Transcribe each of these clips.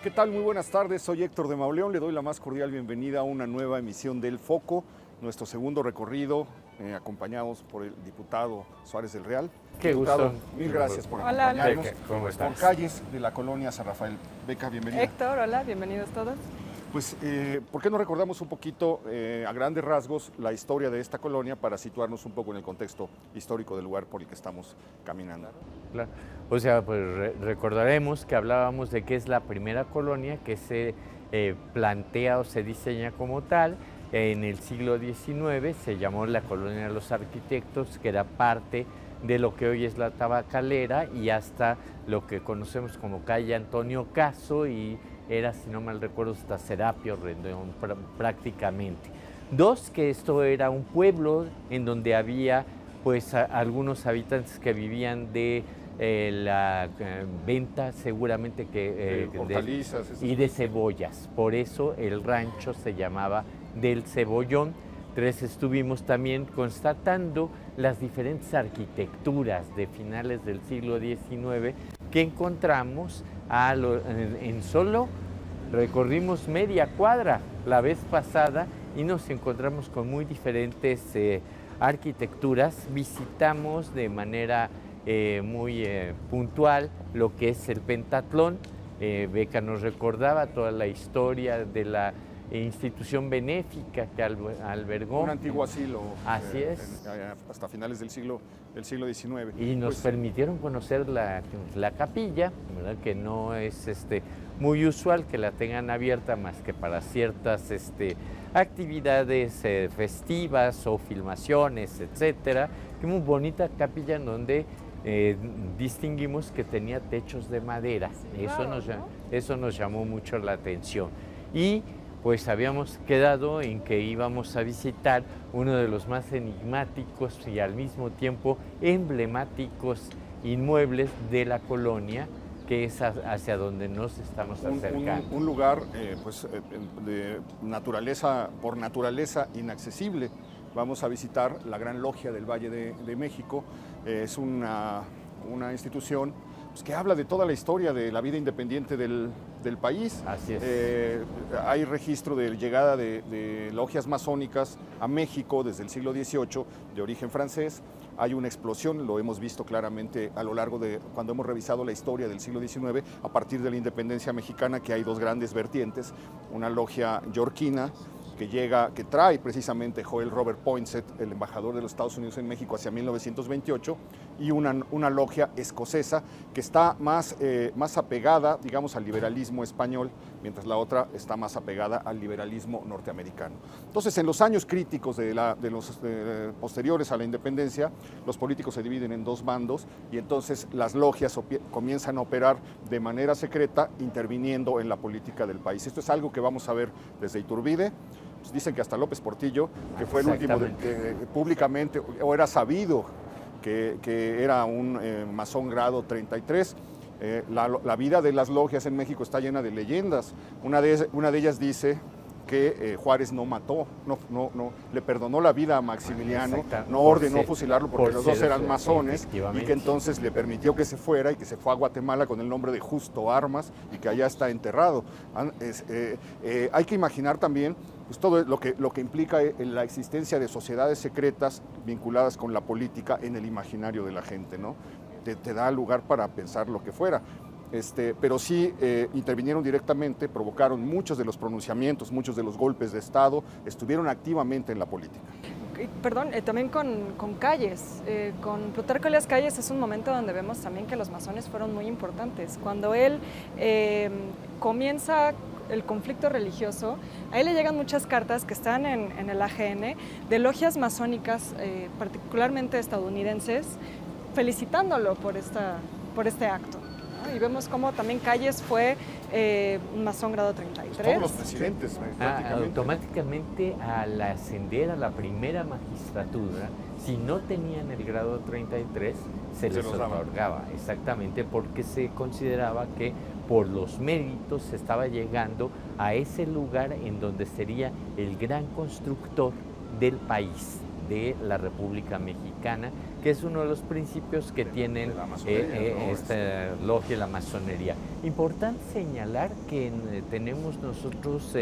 ¿Qué tal? Muy buenas tardes, soy Héctor de Mauleón, le doy la más cordial bienvenida a una nueva emisión del Foco, nuestro segundo recorrido, acompañados por el diputado Suárez del Real. Qué Diputado, gusto. mil gracias por Hola, acompañarnos. Beca, ¿cómo estás? Por calles de la colonia San Rafael. Beca, bienvenida. Héctor, hola, bienvenidos todos. Pues, ¿por qué no recordamos un poquito, a grandes rasgos, la historia de esta colonia para situarnos un poco en el contexto histórico del lugar por el que estamos caminando? Claro. O sea, pues recordaremos que hablábamos de que es la primera colonia que se plantea o se diseña como tal. En el siglo XIX se llamó la Colonia de los Arquitectos, que era parte de lo que hoy es la Tabacalera y hasta lo que conocemos como calle Antonio Caso, y era, si no mal recuerdo, hasta Serapio Rendón prácticamente. Dos, que esto era un pueblo en donde había pues algunos habitantes que vivían de la venta seguramente que De hortalizas. y de cebollas. Por eso el rancho se llamaba del Cebollón. Tres, estuvimos también constatando las diferentes arquitecturas de finales del siglo XIX que encontramos en solo recorrimos media cuadra la vez pasada y nos encontramos con muy diferentes arquitecturas. Visitamos de manera muy puntual lo que es el Pentatlón. Beca nos recordaba toda la historia de la institución benéfica que albergó. Un antiguo asilo. Así es. Hasta finales del siglo XIX. Y nos permitieron conocer la capilla, ¿verdad? Que no es muy usual que la tengan abierta más que para ciertas actividades festivas o filmaciones, etcétera. Que muy bonita capilla en donde distinguimos que tenía techos de madera. Eso nos llamó mucho la atención. Y pues habíamos quedado en que íbamos a visitar uno de los más enigmáticos y al mismo tiempo emblemáticos inmuebles de la colonia, que es hacia donde nos estamos acercando. Un lugar de naturaleza, por naturaleza inaccesible. Vamos a visitar la Gran Logia del Valle de México. Es una institución pues, que habla de toda la historia de la vida independiente del país. Así es. Hay registro de llegada de logias masónicas a México desde el siglo XVIII, de origen francés. Hay una explosión, lo hemos visto claramente a lo largo de cuando hemos revisado la historia del siglo XIX, a partir de la independencia mexicana, que hay dos grandes vertientes, una logia yorquina, que trae precisamente Joel Robert Poinsett, el embajador de los Estados Unidos en México, hacia 1928, y una logia escocesa que está más apegada, digamos, al liberalismo español, mientras la otra está más apegada al liberalismo norteamericano. Entonces, en los años críticos de los posteriores a la independencia, los políticos se dividen en dos bandos y entonces las logias comienzan a operar de manera secreta, interviniendo en la política del país. Esto es algo que vamos a ver desde Iturbide. Pues dicen que hasta López Portillo, que fue el último públicamente, o era sabido que era un masón grado 33. La vida de las logias en México está llena de leyendas. Una de ellas dice que Juárez no mató, no le perdonó la vida a Maximiliano, no ordenó fusilarlo porque los dos eran masones, y que entonces le permitió que se fuera y que se fue a Guatemala con el nombre de Justo Armas y que allá está enterrado. Hay que imaginar también pues, todo lo que implica la existencia de sociedades secretas vinculadas con la política en el imaginario de la gente, ¿no? Te da lugar para pensar lo que fuera. Pero sí intervinieron directamente, provocaron muchos de los pronunciamientos, muchos de los golpes de Estado, estuvieron activamente en la política. Perdón, también con Calles, con Plutarco Elías Calles es un momento donde vemos también que los masones fueron muy importantes. Cuando él comienza el conflicto religioso, a él le llegan muchas cartas que están en el AGN de logias masónicas, particularmente estadounidenses, felicitándolo por este acto. Y vemos cómo también Calles fue un masón grado 33. Todos los presidentes, automáticamente al ascender a la primera magistratura, si no tenían el grado 33, se les otorgaba, exactamente, porque se consideraba que por los méritos se estaba llegando a ese lugar en donde sería el gran constructor del país, de la República Mexicana, que es uno de los principios que tienen esta logia y la masonería. Importante señalar que tenemos nosotros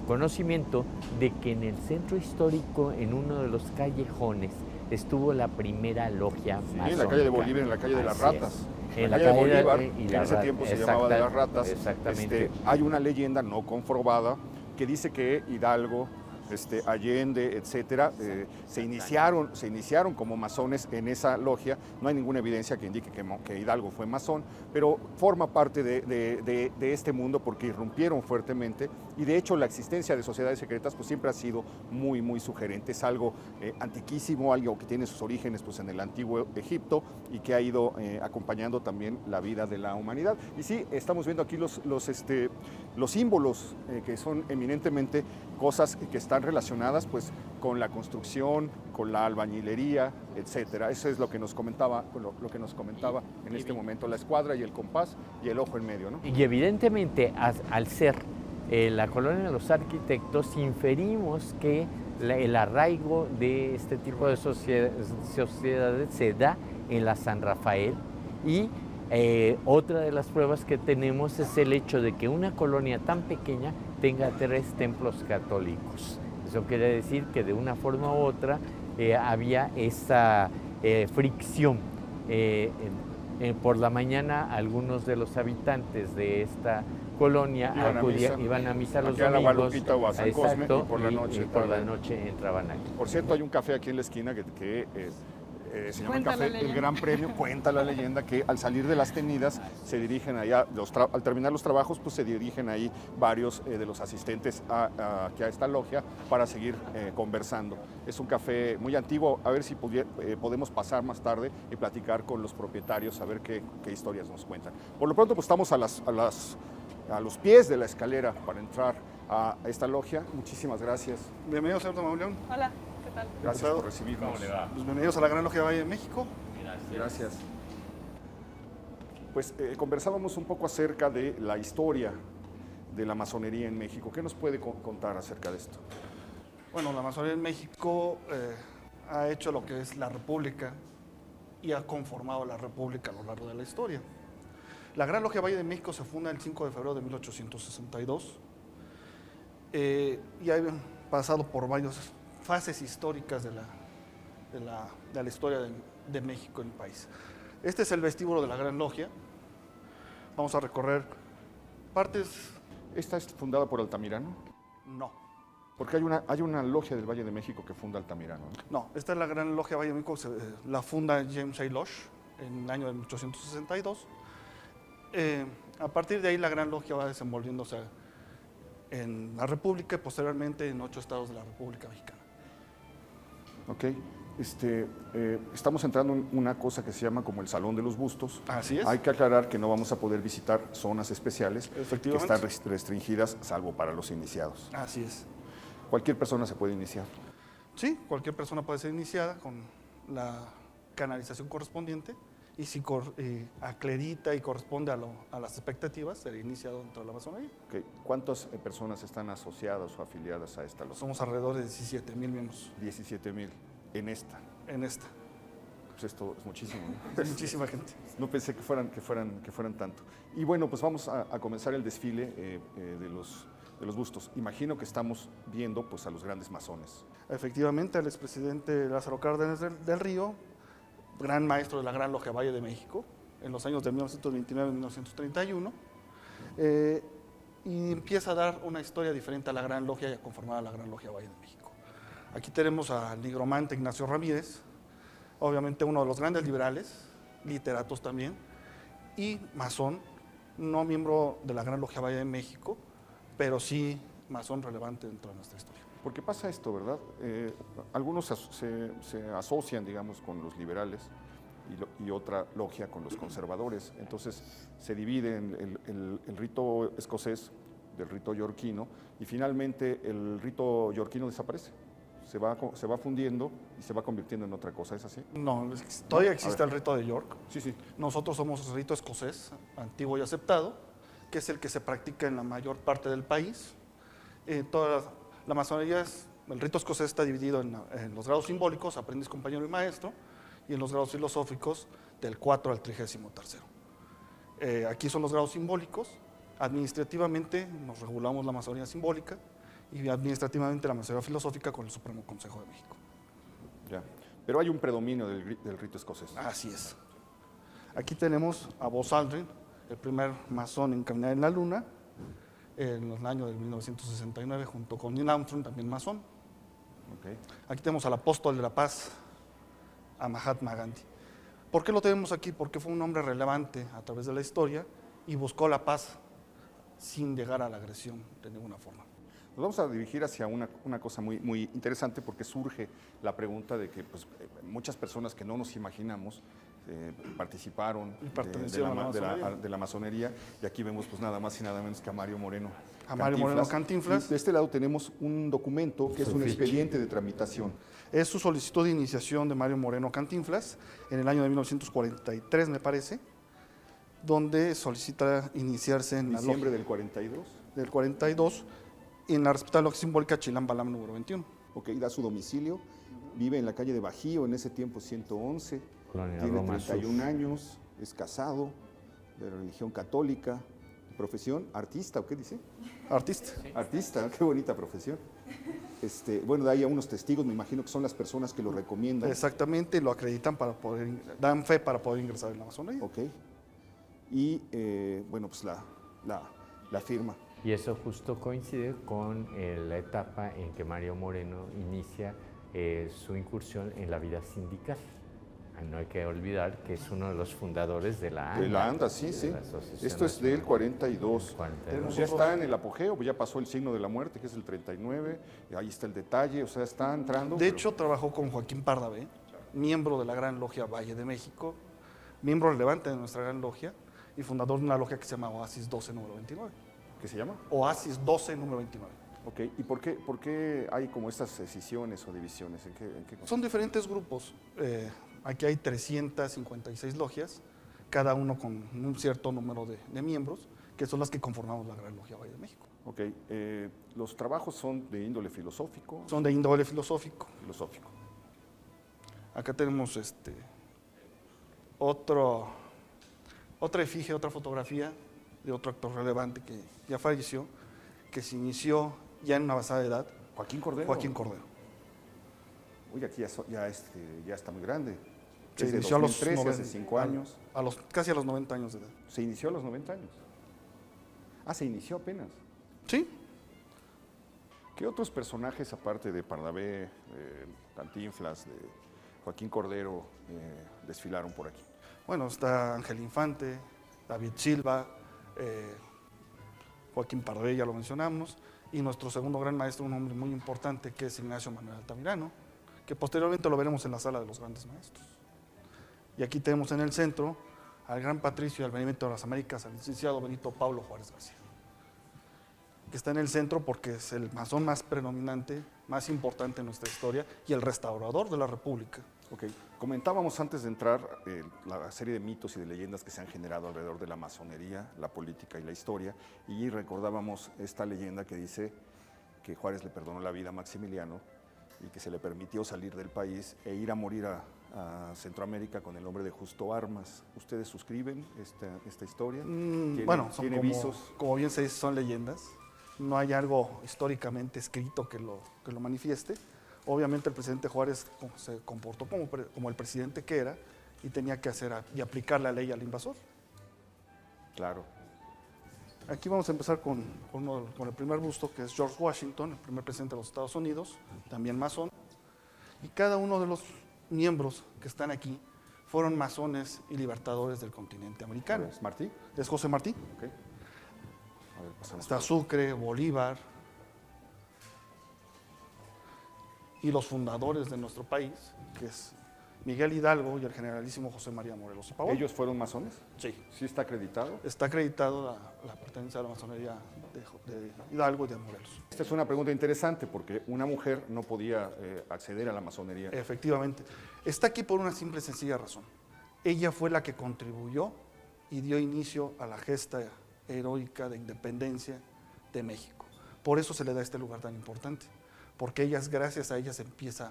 conocimiento de que en el centro histórico, en uno de los callejones, estuvo la primera logia masónica. En la calle de Bolívar, en la calle de las Ratas. En la calle de Bolívar, que en ese tiempo se llamaba de las Ratas. Exactamente. Hay una leyenda no comprobada que dice que Hidalgo, Allende, etcétera, se iniciaron como masones en esa logia. No hay ninguna evidencia que indique que Hidalgo fue masón, pero forma parte de este mundo porque irrumpieron fuertemente, y de hecho la existencia de sociedades secretas pues siempre ha sido muy, muy sugerente. Es algo antiquísimo, algo que tiene sus orígenes pues en el antiguo Egipto y que ha ido acompañando también la vida de la humanidad. Y sí, estamos viendo aquí los símbolos que son eminentemente cosas que están relacionadas pues con la construcción, con la albañilería, etcétera. Eso es lo que nos comentaba, en este momento, la escuadra y el compás y el ojo en medio, ¿no? Y evidentemente, al ser la colonia de los arquitectos, inferimos que el arraigo de este tipo de sociedades se da en la San Rafael, y otra de las pruebas que tenemos es el hecho de que una colonia tan pequeña tenga 3 templos católicos. Eso quiere decir que de una forma u otra había esa fricción. Por la mañana algunos de los habitantes de esta colonia iban a misa los domingos, a o a San Cosme, y por la noche entraban aquí. Por cierto, hay un café aquí en la esquina que se llama el Café El Gran Premio. Cuenta la leyenda que al salir de las tenidas se dirigen allá, al terminar los trabajos, pues se dirigen ahí varios de los asistentes aquí a esta logia para seguir conversando. Es un café muy antiguo, a ver si podemos pasar más tarde y platicar con los propietarios, a ver qué historias nos cuentan. Por lo pronto, pues estamos a los pies de la escalera para entrar a esta logia. Muchísimas gracias. Bienvenido, señor Tamaulión. Hola, ¿qué tal? Gracias por recibirnos. Pues bienvenidos a la Gran Logia Valle de México. Gracias. Pues conversábamos un poco acerca de la historia de la masonería en México. ¿Qué nos puede contar acerca de esto? Bueno, la masonería en México ha hecho lo que es la República y ha conformado la República a lo largo de la historia. La Gran Logia Valle de México se funda el 5 de febrero de 1862 y ha pasado por varias fases históricas de la historia de México en el país. Este es el vestíbulo de la Gran Logia. Vamos a recorrer partes. ¿Esta es fundada por Altamirano? No. Porque hay una logia del Valle de México que funda Altamirano, ¿no? No, esta es la Gran Logia Valle de México, la funda James A. Losh en el año de 1862. A partir de ahí la Gran Logia va desenvolviéndose en la República y posteriormente en 8 estados de la República Mexicana. Ok. Estamos entrando en una cosa que se llama como el Salón de los Bustos. Así es. Hay que aclarar que no vamos a poder visitar zonas especiales que están restringidas, salvo para los iniciados. Así es. Cualquier persona se puede iniciar. Sí, cualquier persona puede ser iniciada con la canalización correspondiente, y si acredita y corresponde a las expectativas, será iniciado dentro de la masonería. Okay. ¿Cuántas personas están asociadas o afiliadas a esta logia? Somos alrededor de 17,000 miembros. 17,000 en esta. En esta. Pues esto es muchísimo, ¿no? Muchísima gente. No pensé que fueran tanto. Y bueno, pues vamos a comenzar el desfile de los bustos. Imagino que estamos viendo pues a los grandes masones. Efectivamente, el expresidente Lázaro Cárdenas del Río, gran maestro de la Gran Logia Valle de México, en los años de 1929 y 1931, y empieza a dar una historia diferente a la Gran Logia y a conformar a la Gran Logia Valle de México. Aquí tenemos al nigromante Ignacio Ramírez, obviamente uno de los grandes liberales, literatos también, y masón, no miembro de la Gran Logia Valle de México, pero sí masón relevante dentro de nuestra historia. Porque pasa esto, ¿verdad? Algunos se asocian, digamos, con los liberales y otra logia con los conservadores. Entonces se divide en el rito escocés del rito yorquino, y finalmente el rito yorquino desaparece. Se va fundiendo y se va convirtiendo en otra cosa. ¿Es así? No, todavía existe el rito de York. Sí, sí. Nosotros somos el rito escocés, antiguo y aceptado, que es el que se practica en la mayor parte del país. La masonería es el rito escocés está dividido en los grados simbólicos, aprendiz, compañero y maestro, y en los grados filosóficos del 4 al 33º. Aquí son los grados simbólicos. Administrativamente nos regulamos la masonería simbólica y administrativamente la masonería filosófica con el Supremo Consejo de México. Ya. Pero hay un predominio del rito escocés. Así es. Aquí tenemos a Buzz Aldrin, el primer masón en caminar en la luna, en el año de 1969, junto con Neil Armstrong, también masón. Okay. Aquí tenemos al apóstol de la paz, a Mahatma Gandhi. ¿Por qué lo tenemos aquí? Porque fue un hombre relevante a través de la historia y buscó la paz sin llegar a la agresión de ninguna forma. Nos vamos a dirigir hacia una cosa muy interesante, porque surge la pregunta de que pues, muchas personas que no nos imaginamos participaron de la masonería, y aquí vemos pues nada más y nada menos que a Mario Moreno. A Mario Moreno Cantinflas. Y de este lado tenemos un documento que es un expediente de tramitación. Es su solicitud de iniciación de Mario Moreno Cantinflas en el año de 1943, me parece, donde solicita iniciarse en diciembre del 42. Del 42, en la respetable logia simbólica Chilam Balam número 21. Ok, da su domicilio, vive en la calle de Bajío, en ese tiempo 111, Colonia tiene Roma 31 Sur. años, es casado, de religión católica, profesión, artista, ¿o qué dice? Artista. Sí. Artista, qué bonita profesión. Bueno, de ahí a unos testigos, me imagino que son las personas que lo recomiendan. Exactamente, lo acreditan para poder, dan fe para poder ingresar en la masonería. Ok. Y bueno, pues la firma. Y eso justo coincide con la etapa en que Mario Moreno inicia su incursión en la vida sindical. No hay que olvidar que es uno de los fundadores de la ANDA. De la ANDA, sí, sí. Esto es del 42. Pues ya está en el apogeo, ya pasó el signo de la muerte, que es el 39, ahí está el detalle, o sea, está entrando. De hecho, trabajó con Joaquín Pardavé, miembro de la Gran Logia Valle de México, miembro relevante de nuestra Gran Logia y fundador de una logia que se llama Oasis 12, número 29. ¿Qué se llama? Oasis 12, número 29. Ok, ¿y por qué hay como estas escisiones o divisiones? ¿En qué Son diferentes grupos. Aquí hay 356 logias, cada uno con un cierto número de miembros, que son las que conformamos la Gran Logia Valle de México. Ok, los trabajos son de índole filosófico. Son de índole filosófico. Filosófico. Acá tenemos otra efigie, otra fotografía de otro actor relevante que ya falleció, que se inició ya en una avanzada edad. Joaquín Cordero. Joaquín Cordero. Uy, aquí ya está muy grande. Se Desde inició 2013, hace 5 años. Casi a los 90 años de edad. Se inició a los 90 años. Ah, se inició apenas. Sí. ¿Qué otros personajes, aparte de Pardavé, Cantinflas, de Joaquín Cordero, desfilaron por aquí? Bueno, está Ángel Infante, David Silva, Joaquín Pardavé, ya lo mencionamos, y nuestro segundo gran maestro, un hombre muy importante, que es Ignacio Manuel Altamirano, que posteriormente lo veremos en la sala de los grandes maestros. Y aquí tenemos en el centro al gran patricio del Benemérito de las Américas, al licenciado Benito Pablo Juárez García, que está en el centro porque es el masón más predominante, más importante en nuestra historia y el restaurador de la República. Ok, comentábamos antes de entrar la serie de mitos y de leyendas que se han generado alrededor de la masonería, la política y la historia, y recordábamos esta leyenda que dice que Juárez le perdonó la vida a Maximiliano y que se le permitió salir del país e ir a morir a Centroamérica con el nombre de Justo Armas. ¿Ustedes suscriben esta historia? Bueno, ¿Tiene visos? Como bien se dice, son leyendas. No hay algo históricamente escrito que lo manifieste. Obviamente el presidente Juárez se comportó como el presidente que era y tenía que hacer y aplicar la ley al invasor. Claro. Aquí vamos a empezar con el primer busto, que es George Washington, el primer presidente de los Estados Unidos, también masón. Y cada uno de los miembros que están aquí fueron masones y libertadores del continente americano. ¿Es Martí? Es José Martí. Ok. A ver, pasamos. Está Sucre, Bolívar. Y los fundadores de nuestro país, que es Miguel Hidalgo y el generalísimo José María Morelos y Pavón. ¿Ellos fueron masones? Sí. ¿Sí está acreditado? Está acreditado la pertenencia a la masonería de Hidalgo y de Morelos. Esta es una pregunta interesante porque una mujer no podía acceder a la masonería. Efectivamente. Está aquí por una simple y sencilla razón. Ella fue la que contribuyó y dio inicio a la gesta heroica de independencia de México. Por eso se le da este lugar tan importante. porque gracias a ellas empieza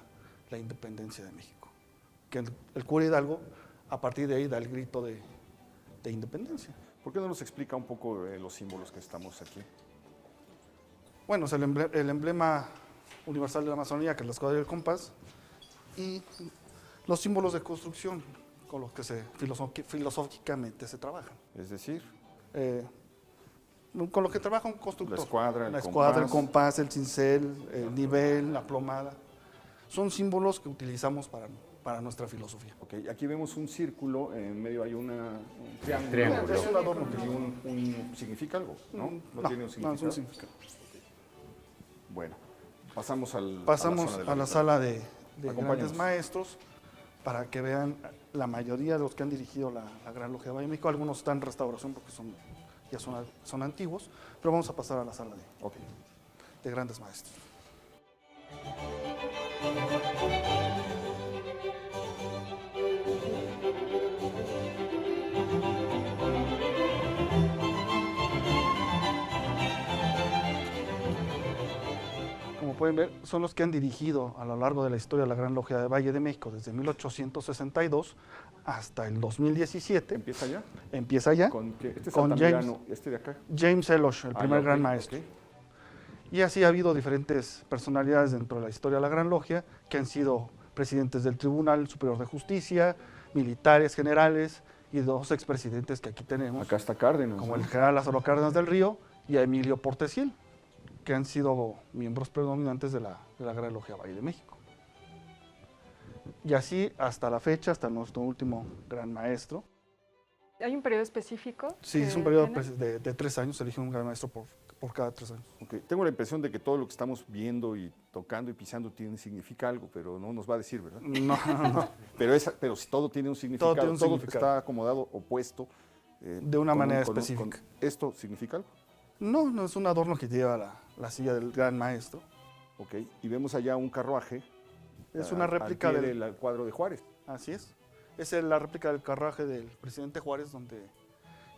la independencia de México. Que el cura Hidalgo, a partir de ahí, da el grito de independencia. ¿Por qué no nos explica un poco los símbolos que estamos aquí? Bueno, es el emblema universal de la Amazonía, que es la escuadra y el compás, y los símbolos de construcción con los que filosóficamente se trabajan. Es decir, con los que trabaja un constructor. La escuadra, el compás, el cincel, el nivel, la plomada. Son símbolos que utilizamos para nuestra filosofía. Okay, aquí vemos un círculo, en medio hay un triángulo. Triángulo. Es un adorno. ¿Y ¿significa algo? ¿No? No, tiene un significado. No, es un significado. Bueno, pasamos a la sala de Acompáñanos. grandes maestros para que vean la mayoría de los que han dirigido la Gran Logia de Valle de México. Algunos están en restauración porque ya son antiguos, pero vamos a pasar a la sala de grandes maestros. Como pueden ver, son los que han dirigido a lo largo de la historia de la Gran Logia de Valle de México desde 1862 hasta el 2017. ¿Empieza ya? Empieza ya Este es con Altamirano, este de acá. James Elosh, el primer gran ok, maestro. ok. Y así ha habido diferentes personalidades dentro de la historia de la Gran Logia que han sido presidentes del Tribunal Superior de Justicia, militares, generales y 2 expresidentes que aquí tenemos, Acá está Cárdenas. como ¿no? el general Lázaro Cárdenas del Río y a Emilio Portesiel, que han sido miembros predominantes de la Gran Logia Valle de México. Y así hasta la fecha, hasta nuestro último gran maestro. ¿Hay un periodo específico? Sí, es un periodo de 3 años, se elige un gran maestro por cada 3 años. Okay. Tengo la impresión de que todo lo que estamos viendo y tocando y pisando significa algo, pero no nos va a decir, ¿verdad? No. Pero si todo tiene un significado, Todo tiene un significado. está acomodado, opuesto. De una manera específica. ¿Esto significa algo? No es un adorno que lleva la silla del gran maestro. Ok, y vemos allá un carruaje. Es una réplica al pie del cuadro de Juárez. Así es. Es la réplica del carruaje del presidente Juárez, donde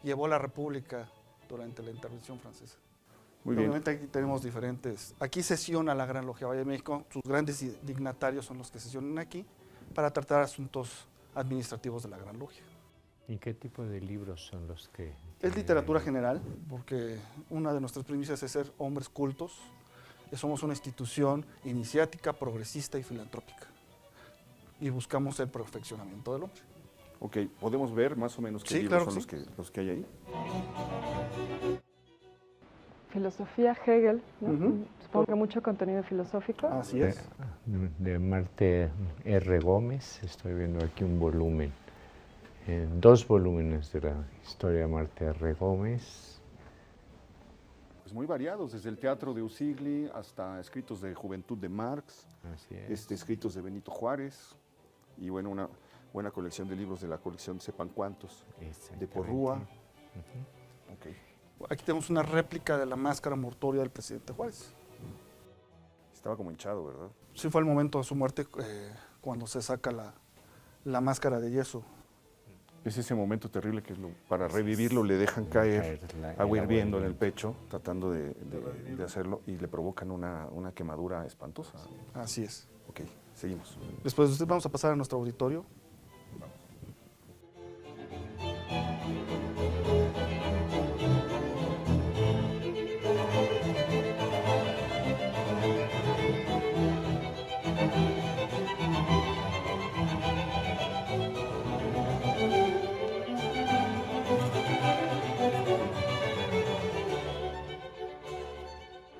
llevó la República durante la intervención francesa. Muy bien. Obviamente aquí tenemos diferentes. Aquí sesiona la Gran Logia Valle de México. Sus grandes dignatarios son los que sesionan aquí para tratar asuntos administrativos de la Gran Logia. ¿Y qué tipo de libros son los que...? Es literatura general, porque una de nuestras premisas es ser hombres cultos. Somos una institución iniciática, progresista y filantrópica. Y buscamos el perfeccionamiento del hombre. Ok, ¿podemos ver más o menos qué Sí, libros claro son que los que hay ahí? Filosofía Hegel, ¿no? Ujú. Supongo que mucho contenido filosófico. Así es. De Marte R. Gómez, estoy viendo aquí un volumen, 2 volúmenes de la historia de Marte R. Gómez. Pues muy variados, desde el teatro de Usigli hasta escritos de juventud de Marx, Así es. escritos de Benito Juárez, y bueno, una buena colección de libros de la colección Sepan Cuántos, de Exactamente. Porrúa. Ujú. Okay. Aquí tenemos una réplica de la máscara mortuoria del presidente Juárez. Estaba como hinchado, ¿verdad? Sí fue el momento de su muerte cuando se saca la máscara de yeso. Es ese momento terrible que para revivirlo le dejan caer agua hirviendo en el pecho, tratando de hacerlo, y le provocan una quemadura espantosa. Así es. Ok, seguimos. Después de usted vamos a pasar a nuestro auditorio.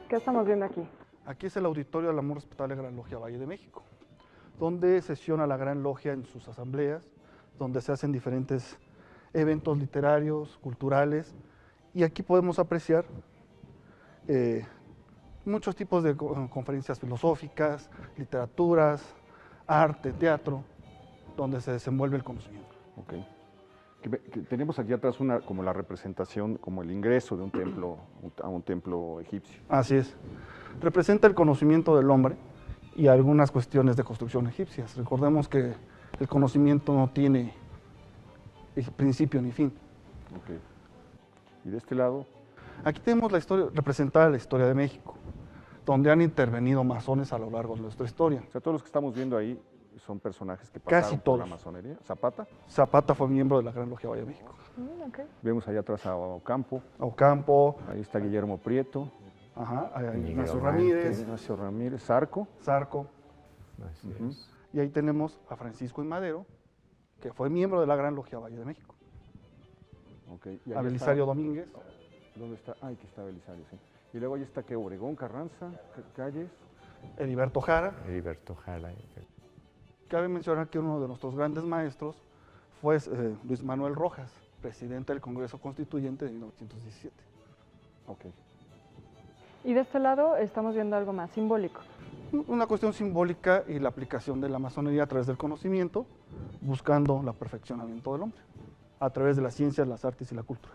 ¿Qué estamos viendo aquí? Aquí es el auditorio de la muy respetable Gran Logia Valle de México, donde sesiona la Gran Logia en sus asambleas, donde se hacen diferentes eventos literarios, culturales, y aquí podemos apreciar muchos tipos de conferencias filosóficas, literaturas, arte, teatro, donde se desenvuelve el conocimiento. Ok. Que tenemos aquí atrás como la representación, como el ingreso de un templo a un templo egipcio. Así es. Representa el conocimiento del hombre y algunas cuestiones de construcción egipcias. Recordemos que el conocimiento no tiene principio ni fin. Ok. Y de este lado, Aquí tenemos la historia, representada la historia de México, donde han intervenido masones a lo largo de nuestra historia. O sea, todos los que estamos viendo ahí son personajes que Casi pasaron por la todos. masonería. Zapata, Zapata fue miembro de la Gran Logia Valle de México. Ok. vemos allá atrás a Ocampo, Ocampo, ahí está Guillermo Prieto, Ignacio Nigromante. Ramírez, Ignacio Ramírez, Zarco. Zarco, Así Ujú. es. y ahí tenemos a Francisco I. Madero, que fue miembro de la Gran Logia Valle de México. Ok, y ahí A Belisario está- Domínguez, ¿Dónde está? Ah, aquí está Belisario, sí. Y luego ahí está que Obregón, Carranza, Calles. Heriberto Jara. Heriberto Jara. Cabe mencionar que uno de nuestros grandes maestros fue Luis Manuel Rojas, presidente del Congreso Constituyente de 1917. Ok. Y de este lado estamos viendo algo más simbólico. Una cuestión simbólica y la aplicación de la masonería a través del conocimiento, buscando el perfeccionamiento del hombre, a través de las ciencias, las artes y la cultura.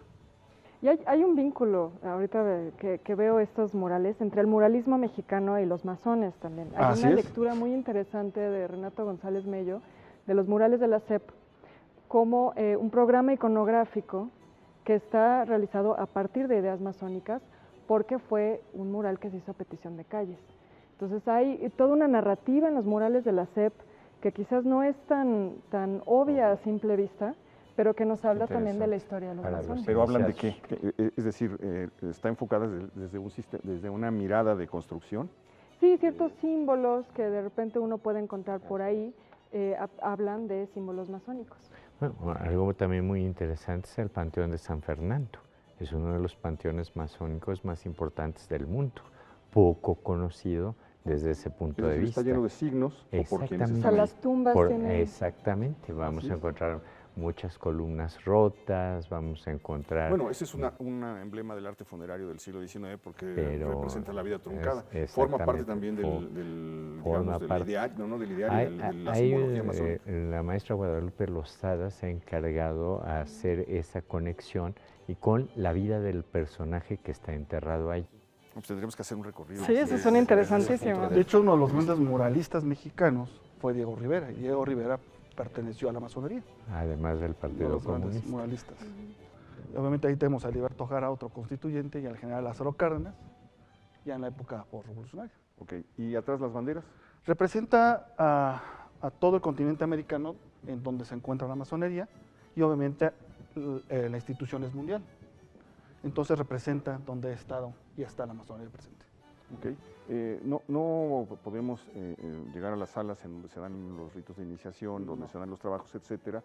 Y hay un vínculo, ahorita que veo estos murales, entre el muralismo mexicano y los masones también. Hay Así una es. lectura muy interesante de Renato González Mello, de los murales de la SEP, como un programa iconográfico que está realizado a partir de ideas masónicas, porque fue un mural que se hizo a petición de Calles. Entonces hay toda una narrativa en los murales de la SEP que quizás no es tan obvia a simple vista, pero que nos habla también de la historia de los Para los masones. Pero hablan de iniciados. qué, es decir, está enfocada desde una mirada de construcción. Sí, ciertos símbolos que de repente uno puede encontrar por ahí hablan de símbolos masónicos. Bueno, algo también muy interesante es el Panteón de San Fernando. Es uno de los panteones masónicos más importantes del mundo, poco conocido desde ese punto Es de decir, vista. está lleno de signos o por quienes Exactamente. O están sea, ahí. las tumbas tienen... Exactamente, vamos Así a es. encontrar muchas columnas rotas, vamos a encontrar... Bueno, ese es un emblema del arte funerario del siglo XIX porque Pero representa la vida truncada. es- Forma parte exactamente, también del, forma digamos, del parte. ideario, ¿no? Del ideario, Hay- de la hay, simbología masónica. la maestra Guadalupe Lozada se ha encargado a hacer esa conexión y con la vida del personaje que está enterrado ahí. Pues tendríamos que hacer un recorrido. Sí, eso suena interesantísimo. De hecho, uno de los grandes muralistas mexicanos fue Diego Rivera, y Diego Rivera perteneció a la masonería, Además del uno de Partido los grandes Comunista. muralistas. Y obviamente ahí tenemos a Heriberto Jara, otro constituyente, y al general Lázaro Cárdenas, ya en la época postrevolucionaria. Ok, ¿y atrás las banderas? Representa a todo el continente americano en donde se encuentra la masonería, y obviamente la institución es mundial. Entonces representa donde ha estado y está la masonería presente. Ok. No podemos llegar a las salas en donde se dan los ritos de iniciación, donde se dan los trabajos, etcétera,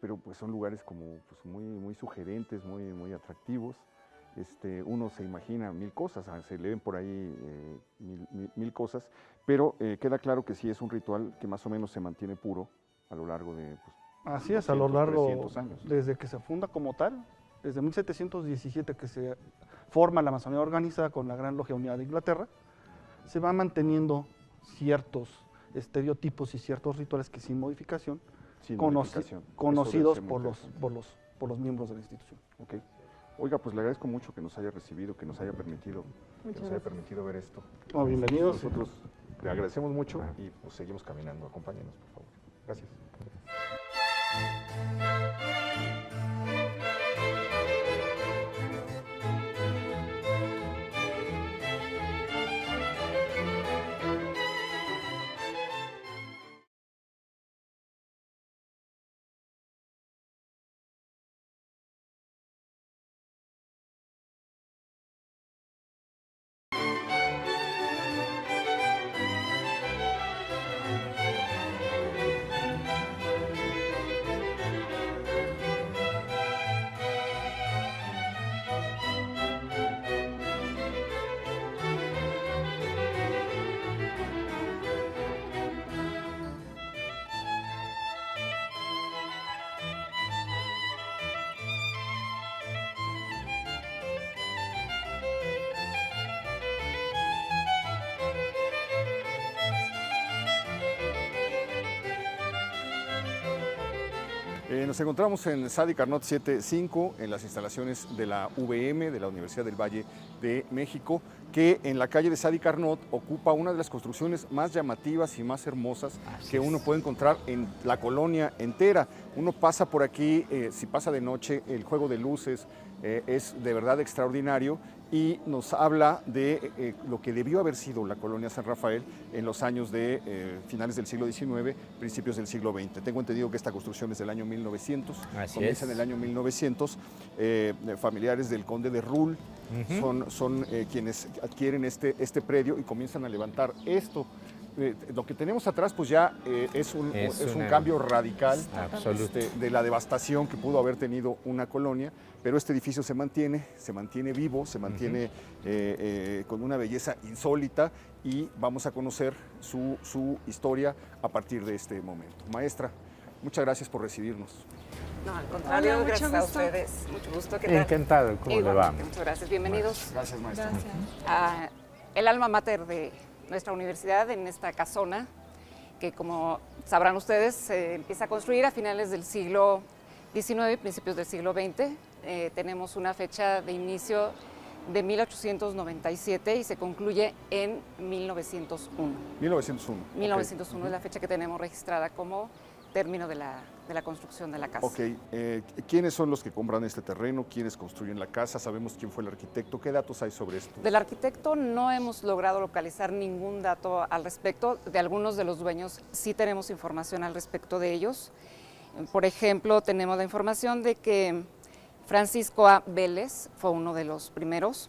pero pues son lugares como pues, muy sugerentes, muy atractivos. Uno se imagina mil cosas, se le ven por ahí mil cosas, pero queda claro que sí es un ritual que más o menos se mantiene puro a lo largo de pues, Así es, a lo 200, largo, 300 años. desde que se funda como tal, desde 1717 que se forma la masonería organizada con la Gran Logia Unida de Inglaterra, se va manteniendo ciertos estereotipos y ciertos rituales que sin modificación, Sin conoci- modificación. Eso conocidos debe ser por muy los, interesante. por los miembros de la institución. Ok. Oiga, pues le agradezco mucho que nos haya recibido, que nos haya permitido, Muchas haya gracias. permitido ver esto. No, bienvenidos. Nosotros le agradecemos mucho y pues seguimos caminando. Acompáñenos, por favor. Gracias. Nos encontramos en Sadi Carnot 75, en las instalaciones de la UVM, de la Universidad del Valle de México, que en la calle de Sadi Carnot ocupa una de las construcciones más llamativas y más hermosas que uno puede encontrar en la colonia entera. Uno pasa por aquí, si pasa de noche, el juego de luces es de verdad extraordinario y nos habla de lo que debió haber sido la colonia San Rafael en los años de finales del siglo XIX, principios del siglo XX. Tengo entendido que esta construcción es del año 1900, comienza en el año 1900, familiares del conde de Rull son quienes adquieren este predio y comienzan a levantar esto. Lo que tenemos atrás pues ya es un cambio radical de la devastación que pudo haber tenido una colonia, pero este edificio se mantiene vivo, se mantiene con una belleza insólita y vamos a conocer su historia a partir de este momento. Maestra, muchas gracias por recibirnos. No, al contrario, Hola, gracias mucho a gusto. ustedes. Mucho gusto. ¿Qué tal? Encantado, ¿cómo le va? Muchas gracias, bienvenidos Gracias, maestra. Gracias. a el alma mater de nuestra universidad en esta casona que, como sabrán ustedes, se empieza a construir a finales del siglo XIX, principios del siglo XX. Tenemos una fecha de inicio de 1897 y se concluye en 1901. 1901. 1901 es la fecha que tenemos registrada como término de la construcción de la casa. Ok, ¿quiénes son los que compran este terreno? ¿Quiénes construyen la casa? ¿Sabemos quién fue el arquitecto? ¿Qué datos hay sobre esto? Del arquitecto no hemos logrado localizar ningún dato al respecto. De algunos de los dueños sí tenemos información al respecto de ellos. Por ejemplo, tenemos la información de que Francisco A. Vélez fue uno de los primeros.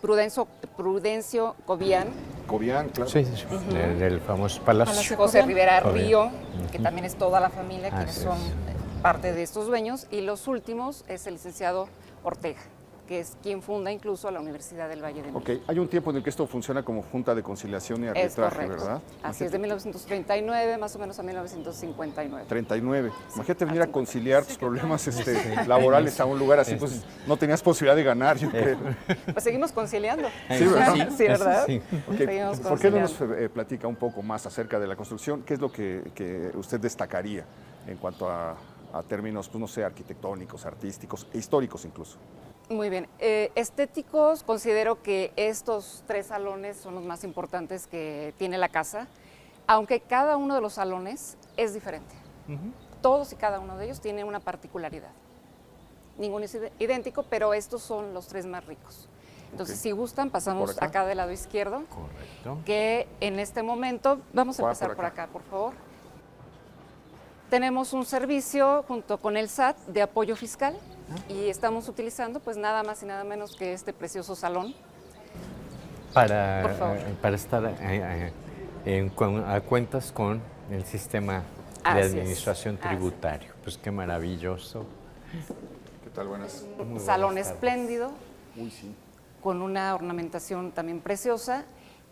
Prudencio Cobian. Cobian, claro. Sí, del famoso palacio. José Rivera Cobian. Río, que también es toda la familia quienes Así son es. parte de estos dueños. Y los últimos es el licenciado Ortega, que es quien funda incluso la Universidad del Valle de México. Ok, hay un tiempo en el que esto funciona como Junta de Conciliación y Es Arbitraje, correcto. ¿verdad? Así es, de 1939 más o menos a 1959. 39. Imagínate venir a conciliar tus problemas laborales a un lugar así, pues no tenías posibilidad de ganar, yo creo. Pues seguimos conciliando. Sí, ¿verdad? Sí, ¿verdad? Sí. Ok, Seguimos ¿por qué no nos conciliando. platica un poco más acerca de la construcción? ¿Qué es lo que usted destacaría en cuanto a términos, pues no sé, arquitectónicos, artísticos e históricos incluso? Muy bien. Estéticos, considero que estos 3 salones son los más importantes que tiene la casa, aunque cada uno de los salones es diferente. Todos y cada uno de ellos tiene una particularidad. Ninguno es idéntico, pero estos son los 3 más ricos. Entonces, si gustan, pasamos ¿Por acá? acá del lado izquierdo, Correcto. que en este momento, vamos a Por empezar por acá. acá, por favor. Tenemos un servicio junto con el SAT de apoyo fiscal y estamos utilizando pues nada más y nada menos que este precioso salón. Por favor. Para estar a cuentas con el sistema de Así es, administración así. tributario. Pues qué maravilloso. ¿Qué tal? Buenas. Un salón espléndido, Uy, sí. con una ornamentación también preciosa.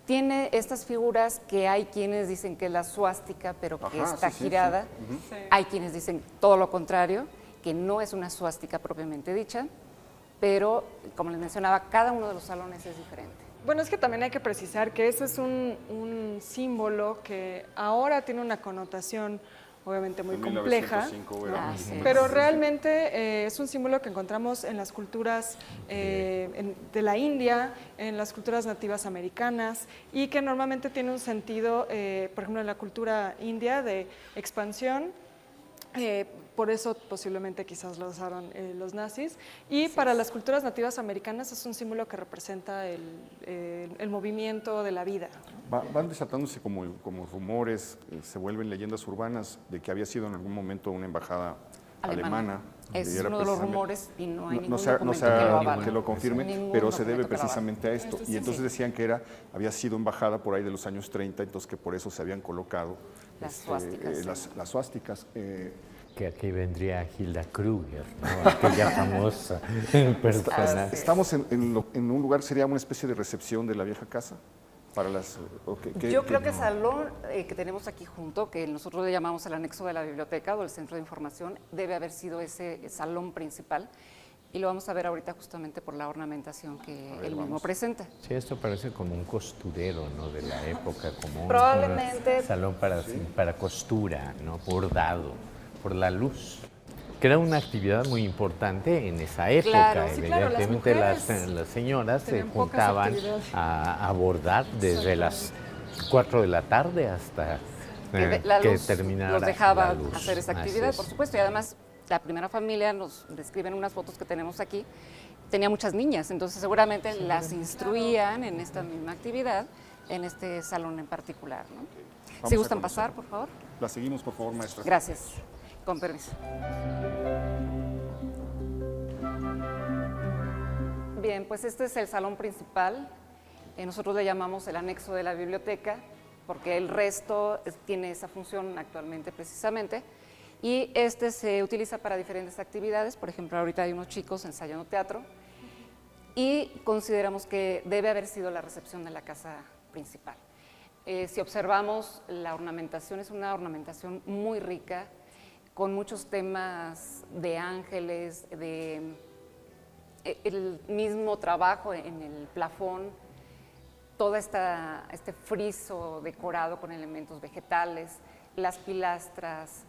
Tiene estas figuras que hay quienes dicen que es la suástica, pero que Ajá, está sí, sí, girada. sí. Sí. Hay quienes dicen todo lo contrario, que no es una suástica propiamente dicha, pero como les mencionaba, cada uno de los salones es diferente. Bueno, es que también hay que precisar que ese es un símbolo que ahora tiene una connotación obviamente muy En compleja, 1905 era Así muy- es. pero realmente es un símbolo que encontramos en las culturas de la India, en las culturas nativas americanas y que normalmente tiene un sentido, por ejemplo, en la cultura india de expansión. Por eso posiblemente quizás lo usaron los nazis. Y para las culturas nativas americanas es un símbolo que representa el movimiento de la vida. Van desatándose como rumores, se vuelven leyendas urbanas de que había sido en algún momento una embajada alemana. Es y era uno de los precisamente- rumores y no hay ningún no se ha- documento que lo avale. que lo confirme, Ningún pero se debe documento que lo avale. precisamente a esto. Esto sí, Y entonces sí. decían que había sido embajada por ahí de los años 30, entonces que por eso se habían colocado Las suásticas, sí. las suásticas. Que aquí vendría Hilda Kruger, ¿no? Aquella famosa persona. Estamos en un lugar, sería una especie de recepción de la vieja casa para las... Yo creo que el salón que tenemos aquí junto, que nosotros le llamamos el anexo de la biblioteca o el centro de información, debe haber sido ese salón principal y lo vamos a ver ahorita justamente por la ornamentación que él mismo presenta. Sí, esto parece como un costurero, ¿no? De la época, como Probablemente. un salón para costura, ¿no? Bordado, por la luz. que era una actividad muy importante en esa época. Claro, sí, claro, las Evidentemente mujeres las señoras se tenían pocas juntaban actividades. a bordar desde las 4 de la tarde hasta La que luz terminara los dejaba la luz. hacer esa Así actividad, es. por supuesto, y además la primera familia, nos describen unas fotos que tenemos aquí, tenía muchas niñas, entonces seguramente las instruían en esta misma actividad, en este salón en particular, ¿no? Vamos Si a gustan conocer. pasar, por favor. La seguimos, por favor, maestra. Gracias. Con permiso. Bien, pues este es el salón principal. Nosotros le llamamos el anexo de la biblioteca, porque el resto tiene esa función actualmente precisamente. Y este se utiliza para diferentes actividades. Por ejemplo, ahorita hay unos chicos ensayando teatro. Y consideramos que debe haber sido la recepción de la casa principal. Si observamos, la ornamentación es una ornamentación muy rica, con muchos temas de ángeles, de el mismo trabajo en el plafón, todo este friso decorado con elementos vegetales, las pilastras,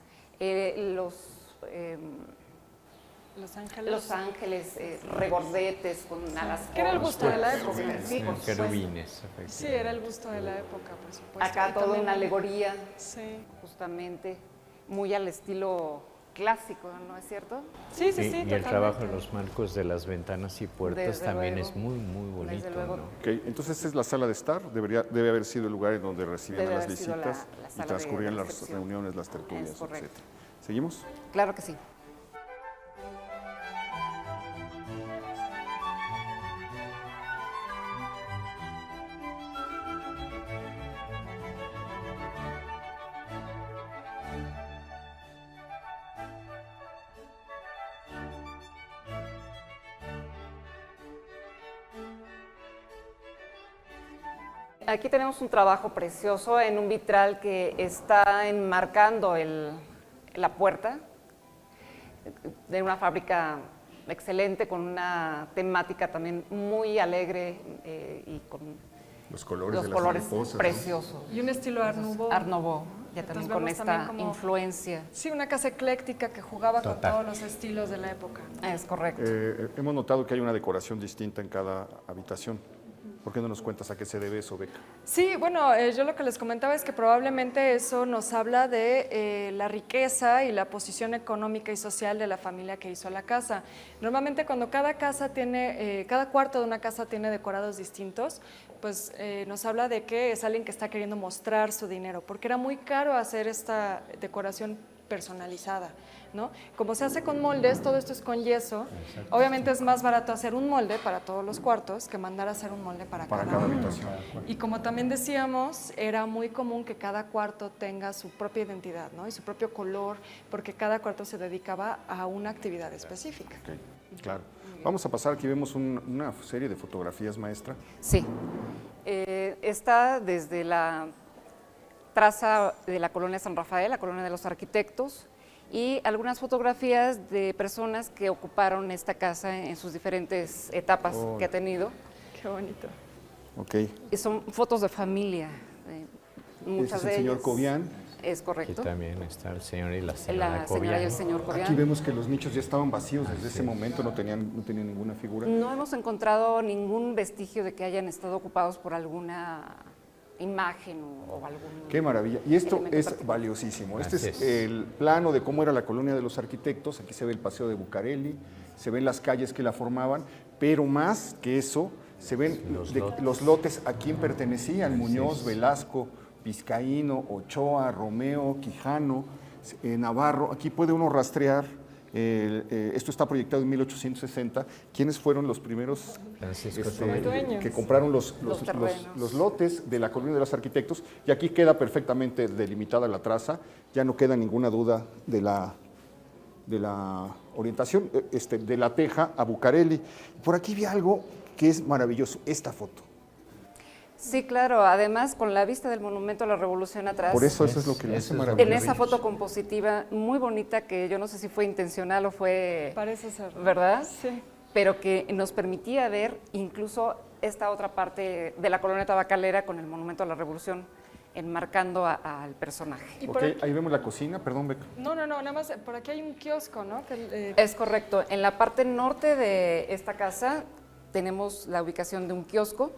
los ángeles regordetes con alas. Que era el gusto de la época. Sí, por supuesto. Querubines, Sí, efectivamente. era el gusto de la época, por supuesto. Acá Y todo también- una alegoría, Sí, justamente, muy al estilo clásico, ¿no es cierto? sí, sí, sí, Y el totalmente. trabajo de los marcos de las ventanas y puertas Desde también luego. es muy, muy bonito. Desde luego. ¿no? Ok, entonces esta es la sala de estar, debe haber sido el lugar en donde recibían Debe a las haber sido visitas la y sala transcurrían de las recepción. reuniones, las tertulias, Es correcto. etc. ¿Seguimos? Claro que sí. Aquí tenemos un trabajo precioso en un vitral que está enmarcando la puerta de una fábrica excelente con una temática también muy alegre y con Los colores los de las colores mariposas, ¿no? preciosos. Y un estilo Art Nouveau. Art Nouveau, ya Entonces también con vemos esta también como- influencia. Sí, una casa ecléctica que jugaba con Total. todos los estilos de la época. Es correcto. Hemos notado que hay una decoración distinta en cada habitación. ¿Por qué no nos cuentas a qué se debe eso, Beca? Sí, bueno, yo lo que les comentaba es que probablemente eso nos habla de la riqueza y la posición económica y social de la familia que hizo la casa. Normalmente cuando cada casa tiene, cada cuarto de una casa tiene decorados distintos, pues nos habla de que es alguien que está queriendo mostrar su dinero, porque era muy caro hacer esta decoración personalizada, ¿no? Como se hace con moldes, todo esto es con yeso, obviamente es más barato hacer un molde para todos los cuartos que mandar a hacer un molde para Para cada cada uno. habitación. Y como también decíamos, era muy común que cada cuarto tenga su propia identidad, ¿no? Y su propio color, porque cada cuarto se dedicaba a una actividad específica. Ok, claro. Vamos a pasar, aquí vemos una serie de fotografías, maestra. Sí. Está desde la traza de la colonia San Rafael, la colonia de los arquitectos, y algunas fotografías de personas que ocuparon esta casa en sus diferentes etapas Oh. que ha tenido. Qué bonito. Ok. Y son fotos de familia, muchas Este es de el señor ellas. Cobian. Es Aquí correcto. también está el señor y la La señora señora y el Cobian. señor Cobian. Aquí vemos que los nichos ya estaban vacíos desde ese momento, no tenían ninguna figura. No hemos encontrado ningún vestigio de que hayan estado ocupados por alguna imagen o algún... Qué maravilla. Y esto elemento es particular. valiosísimo. Este Así es es. el plano de cómo era la colonia de los arquitectos. Aquí se ve el paseo de Bucareli, se ven las calles que la formaban, pero más que eso, se ven los lotes a quién pertenecían, Muñoz, Velasco, Vizcaíno, Ochoa, Romeo, Quijano, Navarro. Aquí puede uno rastrear, esto está proyectado en 1860, quiénes fueron los primeros Francisco Toledo. dueños. que compraron los terrenos. lotes de la colonia de los arquitectos, y aquí queda perfectamente delimitada la traza, ya no queda ninguna duda de la orientación, de La Teja a Bucareli. Por aquí vi algo que es maravilloso, esta foto. Sí, claro, además con la vista del Monumento a la Revolución atrás. Por eso es lo que le Eso hace es maravilloso. En esa foto compositiva muy bonita que yo no sé si fue intencional o fue, Parece ser. ¿verdad? Sí. Pero que nos permitía ver incluso esta otra parte de la colonia tabacalera con el Monumento a la Revolución enmarcando al personaje. Y Ok, por aquí- ahí vemos la cocina, perdón, Beca. No, nada más, por aquí hay un kiosco, ¿no? Es correcto. En la parte norte de esta casa tenemos la ubicación de un kiosco,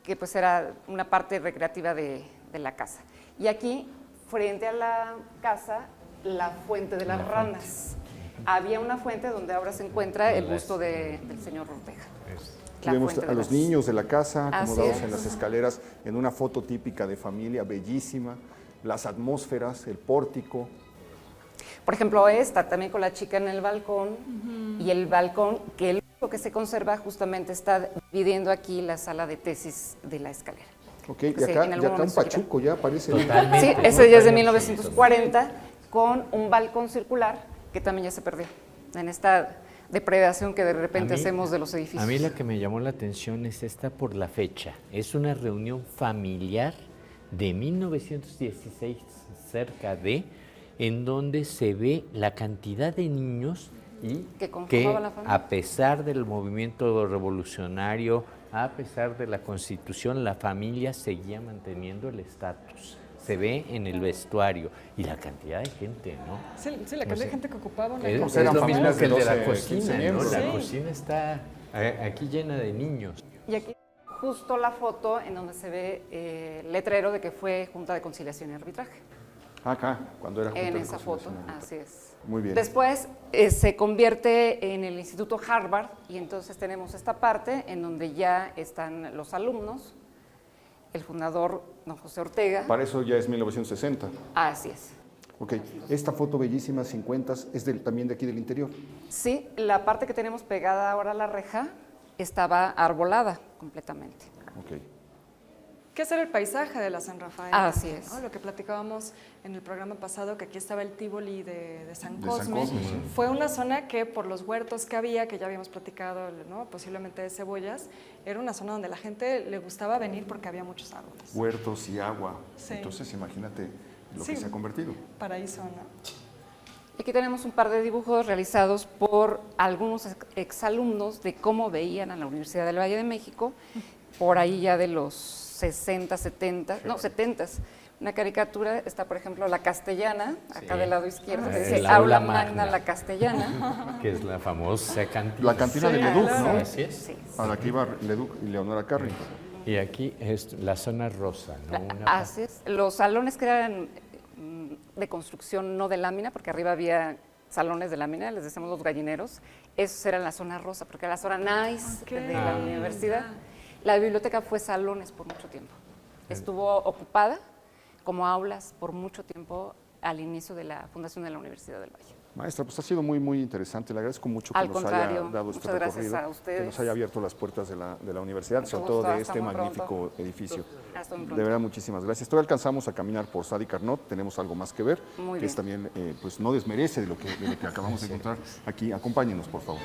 que pues era una parte recreativa de la casa. Y aquí, frente a la casa, la fuente de las ranas. Había una fuente donde ahora se encuentra el busto del señor Ortega. Aquí La vemos fuente a de los las- niños de la casa Así acomodados es. en las escaleras en una foto típica de familia, bellísima, las atmósferas, el pórtico. Por ejemplo, esta también con la chica en el balcón y el balcón que el único que se conserva justamente está dividiendo aquí la sala de tesis de la escalera. Ok, Sí, y acá, en y algún acá un momento se pachuco ya aparece. Totalmente. Sí, ¿no? ese ya es de Totalmente. 1940 con un balcón circular que también ya se perdió en esta depredación que de repente A mí- hacemos de los edificios. A mí la que me llamó la atención es esta por la fecha. Es una reunión familiar de 1916, cerca de, en donde se ve la cantidad de niños y Que conformaban la familia. a pesar del movimiento revolucionario, a pesar de la Constitución, la familia seguía manteniendo el estatus. Se ve en el vestuario y la cantidad de gente, ¿no? Sí, la cantidad de gente que ocupaba una Es, casa. Pues eran es lo mismo familias que el de de la 12, 15 cocina, ¿no? miembros. La Sí. cocina está aquí llena de niños. Y aquí justo la foto en donde se ve el letrero de que fue Junta de Conciliación y Arbitraje. Acá, cuando era Junta En de esa foto, Conciliación. así es. Muy bien. Después se convierte en el Instituto Harvard y entonces tenemos esta parte en donde ya están los alumnos, el fundador, don José Ortega. Para eso ya es 1960. Así es. Ok, esta foto bellísima, 50, es también de aquí del interior. Sí, la parte que tenemos pegada ahora a la reja estaba arbolada completamente. Ok. ¿Qué es el paisaje de la San Rafael? Así es. ¿No? Lo que platicábamos en el programa pasado, que aquí estaba el Tívoli de San De San Cosme. Cosme, sí. Fue una zona que por los huertos que había, que ya habíamos platicado, ¿no? Posiblemente de cebollas, era una zona donde la gente le gustaba venir porque había muchos árboles. Huertos y agua. Sí. Entonces imagínate lo Sí. que se ha convertido. Paraíso, ¿no? Aquí tenemos un par de dibujos realizados por algunos exalumnos de cómo veían a la Universidad del Valle de México, por ahí ya de los 60, 70, no, 70. Una caricatura, está por ejemplo la castellana, acá Sí. del lado izquierdo, que El dice aula Aula Magna magna. la castellana. Que es la famosa cantina. La cantina de Sí, Leduc, claro. ¿no? Así es. Sí. A la que iba Leduc y Leonora Carrington. Y aquí es la zona rosa, ¿no? Así es. Los salones que eran de construcción no de lámina, porque arriba había salones de lámina, les decíamos los gallineros, esos eran la zona rosa, porque era la zona nice Ok. de la universidad. La biblioteca fue salones por mucho tiempo. Estuvo ocupada como aulas por mucho tiempo al inicio de la fundación de la Universidad del Valle. Maestra, pues ha sido muy, muy interesante. Le agradezco mucho que Al nos contrario, haya dado este muchas gracias recorrido, a ustedes. que nos haya abierto las puertas de la universidad, Mucho sobre gusto, todo de hasta este muy pronto. magnífico edificio. Hasta muy De pronto. verdad, muchísimas gracias. Todavía alcanzamos a caminar por Sadi Carnot, tenemos algo más que ver, Muy que es bien. también, pues no desmerece de lo que acabamos de encontrar aquí. Acompáñenos, por favor.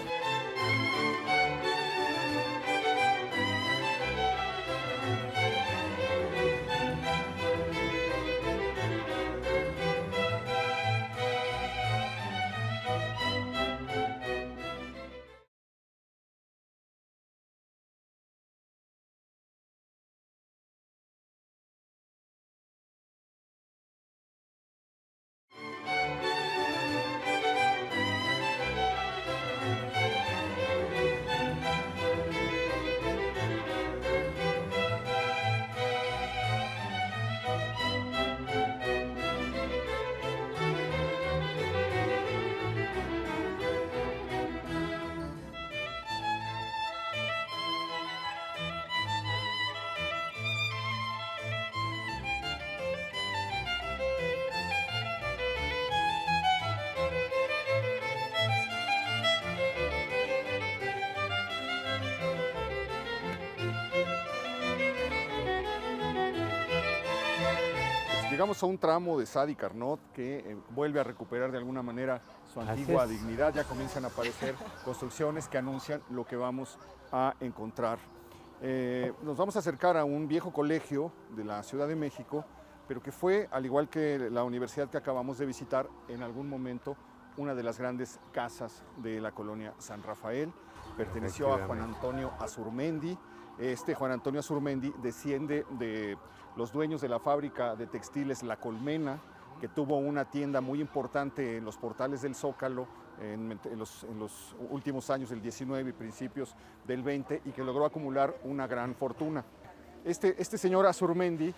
Llegamos a un tramo de Sadi Carnot que vuelve a recuperar de alguna manera su Así antigua es. dignidad. Ya comienzan a aparecer construcciones que anuncian lo que vamos a encontrar. Nos vamos a acercar a un viejo colegio de la Ciudad de México, pero que fue, al igual que la universidad que acabamos de visitar, en algún momento una de las grandes casas de la colonia San Rafael. Perteneció a Juan Antonio Azurmendi, Juan Antonio Azurmendi desciende de los dueños de la fábrica de textiles La Colmena, que tuvo una tienda muy importante en los portales del Zócalo en los últimos años del 19 y principios del 20 y que logró acumular una gran fortuna. Este señor Azurmendi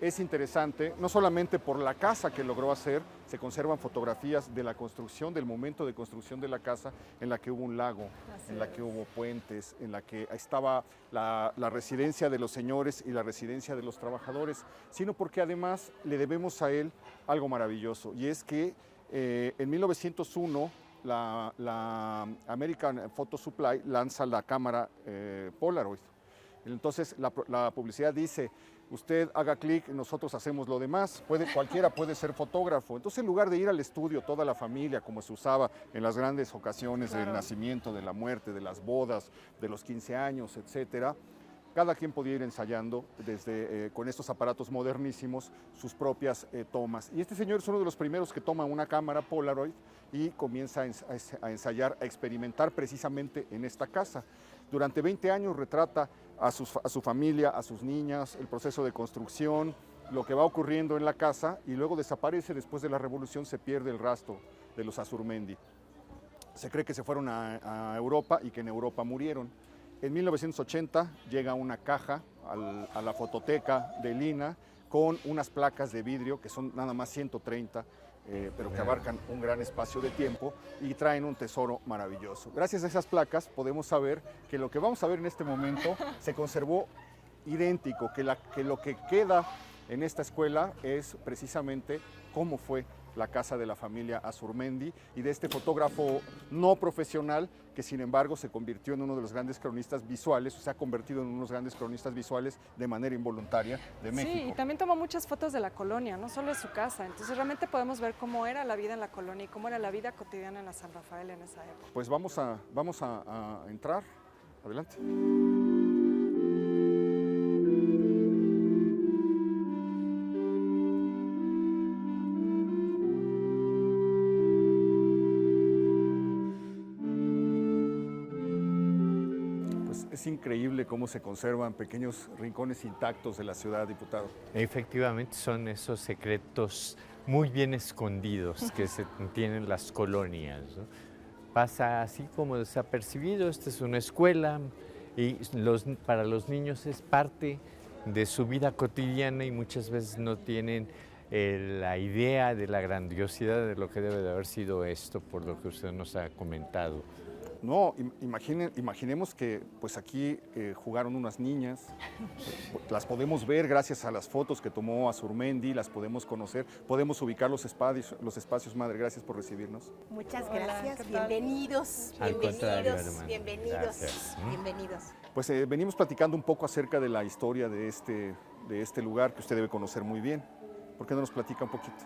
es interesante, no solamente por la casa que logró hacer, se conservan fotografías de la construcción, del momento de construcción de la casa, en la que hubo un lago, en la que hubo puentes, en la que estaba la residencia de los señores y la residencia de los trabajadores, sino porque además le debemos a él algo maravilloso, y es que en 1901 la American Photo Supply lanza la cámara Polaroid. Entonces la publicidad dice: usted haga clic, nosotros hacemos lo demás, cualquiera puede ser fotógrafo. Entonces, en lugar de ir al estudio toda la familia, como se usaba en las grandes ocasiones del nacimiento, de la muerte, de las bodas, de los 15 años, etcétera, cada quien podía ir ensayando con estos aparatos modernísimos sus propias tomas. Y este señor es uno de los primeros que toma una cámara Polaroid y comienza a ensayar, a experimentar precisamente en esta casa. Durante 20 años retrata a su familia, a sus niñas, el proceso de construcción, lo que va ocurriendo en la casa, y luego desaparece. Después de la revolución se pierde el rastro de los Azurmendi. Se cree que se fueron a Europa y que en Europa murieron. En 1980 llega una caja a la fototeca de Lina con unas placas de vidrio que son nada más 130, pero que abarcan un gran espacio de tiempo y traen un tesoro maravilloso. Gracias a esas placas podemos saber que lo que vamos a ver en este momento se conservó idéntico, que lo que queda en esta escuela es precisamente cómo fue la casa de la familia Azurmendi y de este fotógrafo no profesional que sin embargo se convirtió en uno de los grandes cronistas visuales, o se ha convertido en uno de los grandes cronistas visuales de manera involuntaria de México. Sí, y también tomó muchas fotos de la colonia, no solo de su casa, entonces realmente podemos ver cómo era la vida en la colonia y cómo era la vida cotidiana en la San Rafael en esa época. Pues vamos a entrar, adelante. Es increíble cómo se conservan pequeños rincones intactos de la ciudad, diputado. Efectivamente, son esos secretos muy bien escondidos que se tienen las colonias, ¿no? Pasa así como desapercibido. Esta es una escuela y para los niños es parte de su vida cotidiana y muchas veces no tienen la idea de la grandiosidad de lo que debe de haber sido esto, por lo que usted nos ha comentado. No, imaginemos que pues aquí jugaron unas niñas, las podemos ver gracias a las fotos que tomó Azurmendi, las podemos conocer, podemos ubicar los espacios, madre, gracias por recibirnos. Muchas Hola, gracias, ¿qué tal? bienvenidos, Al contrario, bienvenidos, hermano. bienvenidos, Gracias. bienvenidos. Pues venimos platicando un poco acerca de la historia de este lugar que usted debe conocer muy bien. ¿Por qué no nos platica un poquito?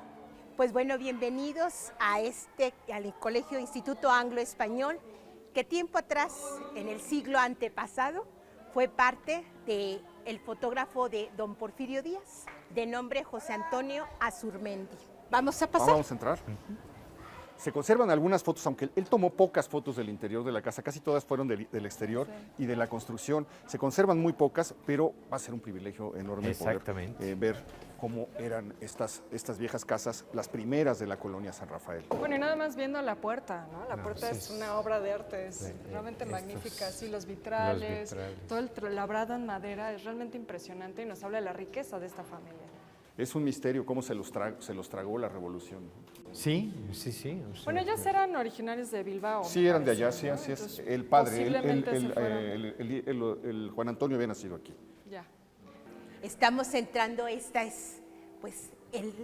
Pues bueno, bienvenidos al Colegio Instituto Anglo-Español, que tiempo atrás, en el siglo antepasado, fue parte del fotógrafo de don Porfirio Díaz, de nombre José Antonio Azurmendi. ¿Vamos a pasar? Vamos a entrar. Se conservan algunas fotos, aunque él tomó pocas fotos del interior de la casa, casi todas fueron del exterior y de la construcción. Se conservan muy pocas, pero va a ser un privilegio enorme poder ver cómo eran estas viejas casas, las primeras de la colonia San Rafael. Bueno, y nada más viendo la puerta, ¿no? La puerta es una obra de arte, es realmente magnífica, sí, los vitrales, todo el labrado en madera, es realmente impresionante y nos habla de la riqueza de esta familia. Es un misterio cómo se los tragó la revolución. Sí, sí, sí. O sea, Bueno, ellos eran originarios de Bilbao. Sí, eran de allá, sí, así es. Entonces, El padre, posiblemente se fueron. el Juan Antonio había nacido aquí. Ya. Estamos entrando, esta es pues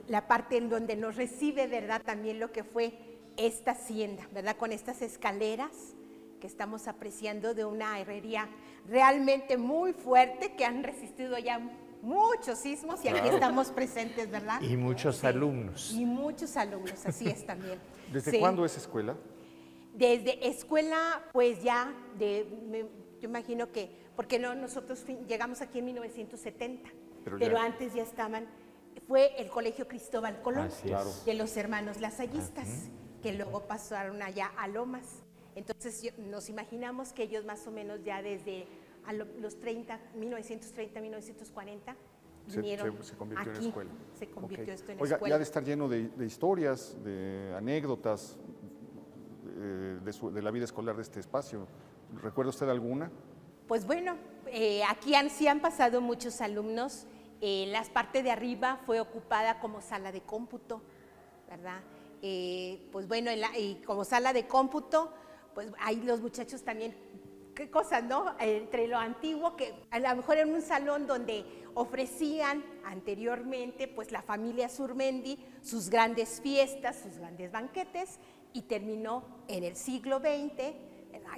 la parte en donde nos recibe, ¿verdad? También lo que fue esta hacienda, ¿verdad? Con estas escaleras que estamos apreciando de una herrería realmente muy fuerte que han resistido ya muchos sismos y aquí estamos presentes, ¿verdad? Y muchos alumnos. Y muchos alumnos, así es también. ¿Desde cuándo es escuela? Desde escuela, pues ya, yo imagino que, porque no, nosotros llegamos aquí en 1970, pero antes ya estaban, fue el Colegio Cristóbal Colón, de los hermanos lasallistas, que luego pasaron allá a Lomas. Entonces nos imaginamos que ellos más o menos ya desde a los 30, 1930, 1940, Se vinieron convirtió aquí. en escuela. Se convirtió Ok. esto en Oiga, escuela. ya de estar lleno de historias, de anécdotas de la vida escolar de este espacio. ¿Recuerda usted alguna? Pues bueno, aquí sí han pasado muchos alumnos. La parte de arriba fue ocupada como sala de cómputo, ¿verdad? Pues bueno, y como sala de cómputo, pues ahí los muchachos también, qué cosas, ¿no? Entre lo antiguo, que a lo mejor en un salón donde ofrecían anteriormente, pues la familia Surmendi, sus grandes fiestas, sus grandes banquetes, y terminó en el siglo XX,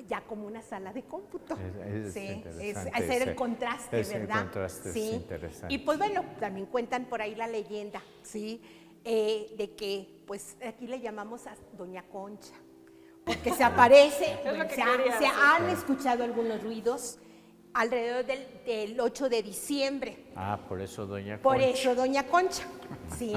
ya como una sala de cómputo. Ese era el contraste, ¿verdad? El contraste sí. es interesante. Y pues bueno, también cuentan por ahí la leyenda, ¿sí? De que, pues aquí le llamamos a Doña Concha, porque se aparece, Es lo que se quería han escuchado algunos ruidos alrededor del 8 de diciembre. Ah, por eso Doña Por Concha. eso Doña Concha, sí,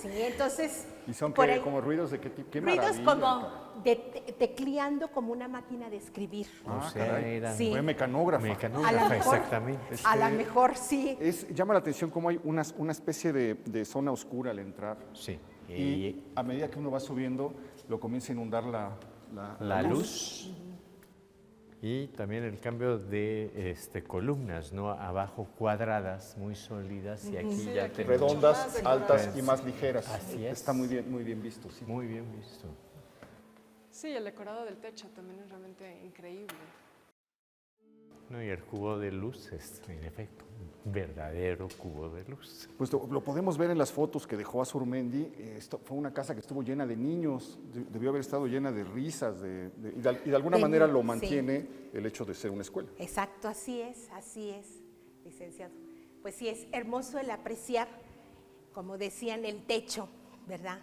sí, entonces... ¿Y son por ahí- como ruidos de qué tipo? ¡Qué ruidos maravilla, como caray! de tecleando como una máquina de escribir. O sea, caray. era Sí. Fue mecanógrafa. A lo mecanógrafa, mejor, exactamente. a lo mejor sí. Llama la atención cómo hay una especie de zona oscura al entrar. Sí. Y a medida que uno va subiendo, lo comienza a inundar La luz y también el cambio de columnas, ¿no? Abajo cuadradas, muy sólidas, y aquí Sí, ya aquí tenemos Redondas, Mucho más decorado. altas y más ligeras. Así es. Está muy bien visto, sí. muy bien visto. Sí, el decorado del techo también es realmente increíble. No, y el cubo de luz es, en efecto, un verdadero cubo de luz. Pues lo podemos ver en las fotos que dejó Azurmendi. Esto fue una casa que estuvo llena de niños, debió haber estado llena de risas, y de alguna manera lo sí. mantiene el hecho de ser una escuela. Exacto, así es, licenciado. Pues sí, es hermoso el apreciar, como decían, el techo, ¿verdad?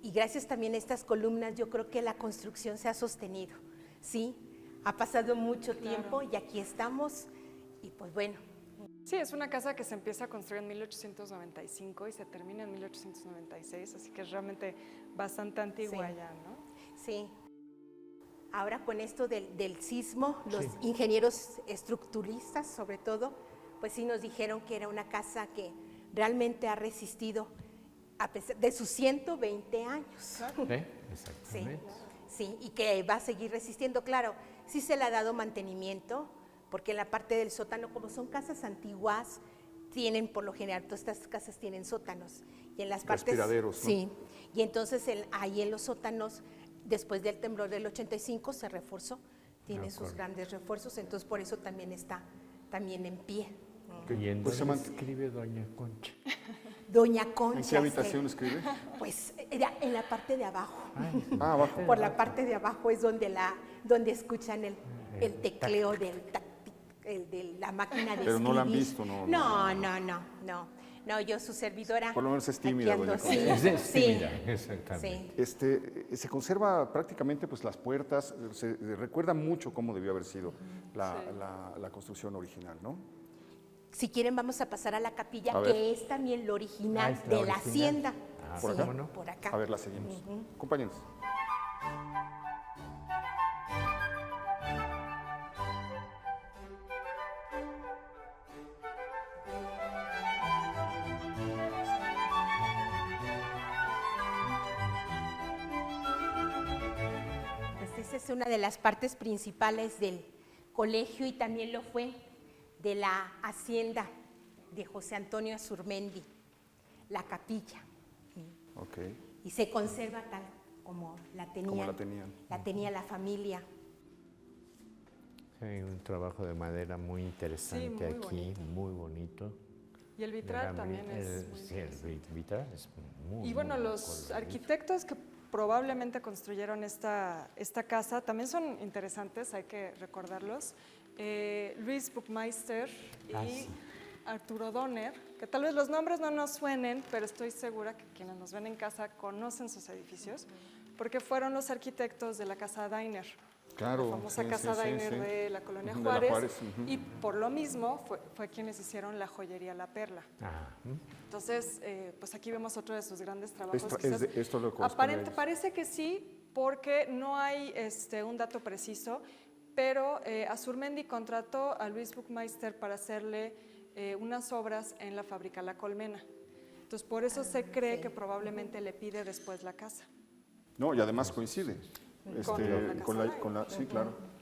Y gracias también a estas columnas, yo creo que la construcción se ha sostenido, ¿sí? Ha pasado mucho tiempo y aquí estamos, y pues bueno. Sí, es una casa que se empieza a construir en 1895 y se termina en 1896, así que es realmente bastante antigua Sí. ya, ¿no? Sí. Ahora con esto del sismo, los ingenieros estructuristas, sobre todo, pues sí nos dijeron que era una casa que realmente ha resistido a pesar de sus 120 años. ¿Sí? Sí, Exactamente. sí, y que va a seguir resistiendo. Claro, sí se le ha dado mantenimiento, porque en la parte del sótano, como son casas antiguas, tienen por lo general, todas estas casas tienen sótanos. Y en las partes... Respiraderos, ¿no? Sí, y entonces ahí en los sótanos, después del temblor del 85, se reforzó, tiene sus grandes refuerzos, entonces por eso también está también en pie. ¿Y en Pues se dónde mant- escribe Doña Concha? Doña Concha. ¿En qué habitación escribe? Pues en la parte de abajo. Ah, abajo. Por la parte de abajo es donde escuchan el tecleo de la máquina de Pero no la han escribir. visto, ¿no? No, yo su servidora. Por lo menos es aquí tímida, ando, doña sí, Concha. Es sí, tímida, exactamente. sí. Se conserva prácticamente pues, las puertas, se recuerda mucho cómo debió haber sido la construcción original, ¿no? Si quieren vamos a pasar a la capilla, A ver. que es también lo original es la de la original. hacienda. Ah, ¿por Sí, acá? ¿no? por acá. A ver, la seguimos. Acompáñenos. Pues esa es una de las partes principales del colegio y también lo fue de la hacienda de José Antonio Azurmendi, la capilla. Ok. Y se conserva tal como la tenían. la tenían. La tenía la familia. Hay un trabajo de madera muy interesante muy aquí, bonito. muy bonito. Y el vitral también es muy Sí, el vitral es muy Y bueno, muy los colorido. arquitectos que probablemente construyeron esta casa también son interesantes, hay que recordarlos. Luis Buchmeister y Sí. Arturo Donner, que tal vez los nombres no nos suenen, pero estoy segura que quienes nos ven en casa conocen sus edificios, porque fueron los arquitectos de la Casa Dainer. Claro. La famosa sí, Casa sí, sí, Dainer sí. de la Colonia Ujú, de la Juárez, Juárez, ujú. y por lo mismo fue quienes hicieron la joyería La Perla. Ah, Entonces, pues aquí vemos otro de sus grandes trabajos. Esto lo corresponde a ellos. Parece que sí, porque no hay un dato preciso, pero Azurmendi contrató a Luis Buchmeister para hacerle unas obras en la fábrica La Colmena. Entonces, por eso se cree que probablemente le pide después la casa. No, y además coincide Con la sí, claro.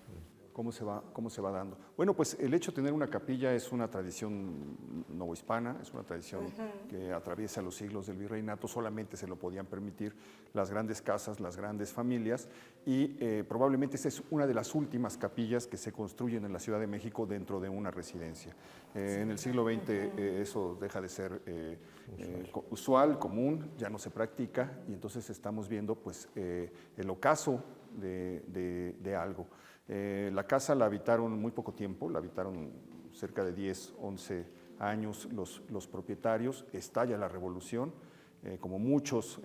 ¿Cómo se va dando? Bueno, pues el hecho de tener una capilla es una tradición novohispana, es una tradición que atraviesa los siglos del virreinato, solamente se lo podían permitir las grandes casas, las grandes familias, y probablemente esta es una de las últimas capillas que se construyen en la Ciudad de México dentro de una residencia. En el siglo XX eso deja de ser usual, común, ya no se practica, y entonces estamos viendo pues, el ocaso de algo. La casa la habitaron muy poco tiempo, la habitaron cerca de 10, 11 años los propietarios, estalla la revolución, como muchas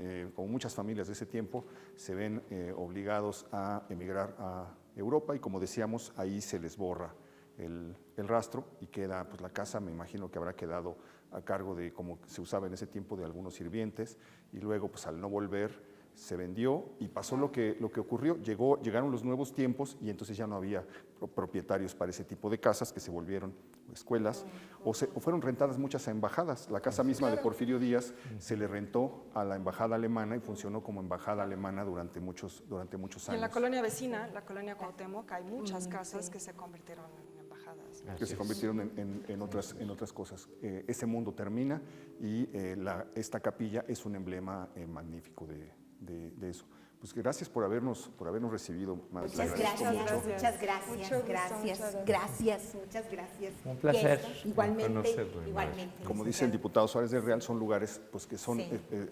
familias de ese tiempo se ven obligados a emigrar a Europa y como decíamos, ahí se les borra el rastro y queda, pues la casa me imagino que habrá quedado a cargo de, como se usaba en ese tiempo, de algunos sirvientes y luego pues al no volver se vendió y pasó lo que ocurrió, llegaron los nuevos tiempos y entonces ya no había propietarios para ese tipo de casas que se volvieron escuelas o fueron rentadas muchas a embajadas. La casa misma de Porfirio Díaz se le rentó a la embajada alemana y funcionó como embajada alemana durante muchos años. Y en la colonia vecina, la colonia Cuauhtémoc, hay muchas casas que se convirtieron en embajadas. Que se convirtieron en otras cosas. Ese mundo termina y esta capilla es un emblema magnífico de eso. Pues gracias por habernos recibido. Muchas gracias. Un placer. Igualmente. Como dice el diputado Suárez del Real, son lugares pues, que son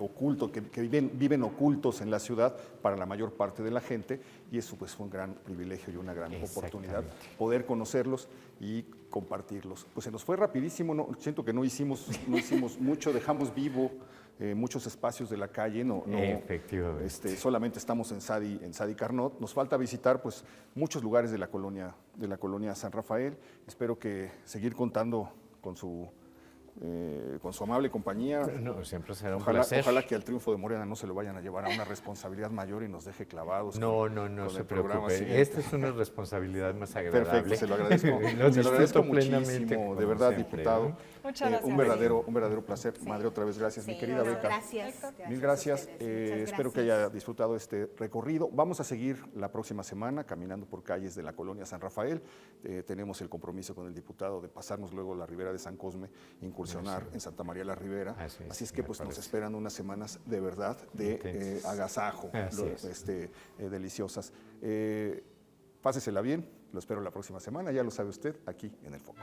ocultos, que viven ocultos en la ciudad para la mayor parte de la gente y eso pues, fue un gran privilegio y una gran oportunidad poder conocerlos y compartirlos. Pues se nos fue rapidísimo, siento que no hicimos mucho, dejamos vivo muchos espacios de la calle, Efectivamente. solamente estamos en Sadi Carnot. Nos falta visitar pues, muchos lugares de la colonia San Rafael. Espero que seguir contando con su amable compañía. No, siempre será un placer. Ojalá que al triunfo de Morena no se lo vayan a llevar a una responsabilidad mayor y nos deje clavados. No se preocupe. Esta es una responsabilidad más agradable. Perfecto, se lo agradezco. Se lo agradezco muchísimo, de verdad, siempre, diputado. ¿no? Muchas gracias. Un verdadero placer. Madre, otra vez gracias. Mi querida Beca. Gracias. Mil gracias. Espero que haya disfrutado este recorrido. Vamos a seguir la próxima semana caminando por calles de la colonia San Rafael. Tenemos el compromiso con el diputado de pasarnos luego la Ribera de San Cosme, incursionar en Santa María la Ribera. Así es que pues, nos esperan unas semanas de verdad de agasajo, deliciosas. Pásesela bien. Lo espero la próxima semana. Ya lo sabe usted, aquí en El Foco.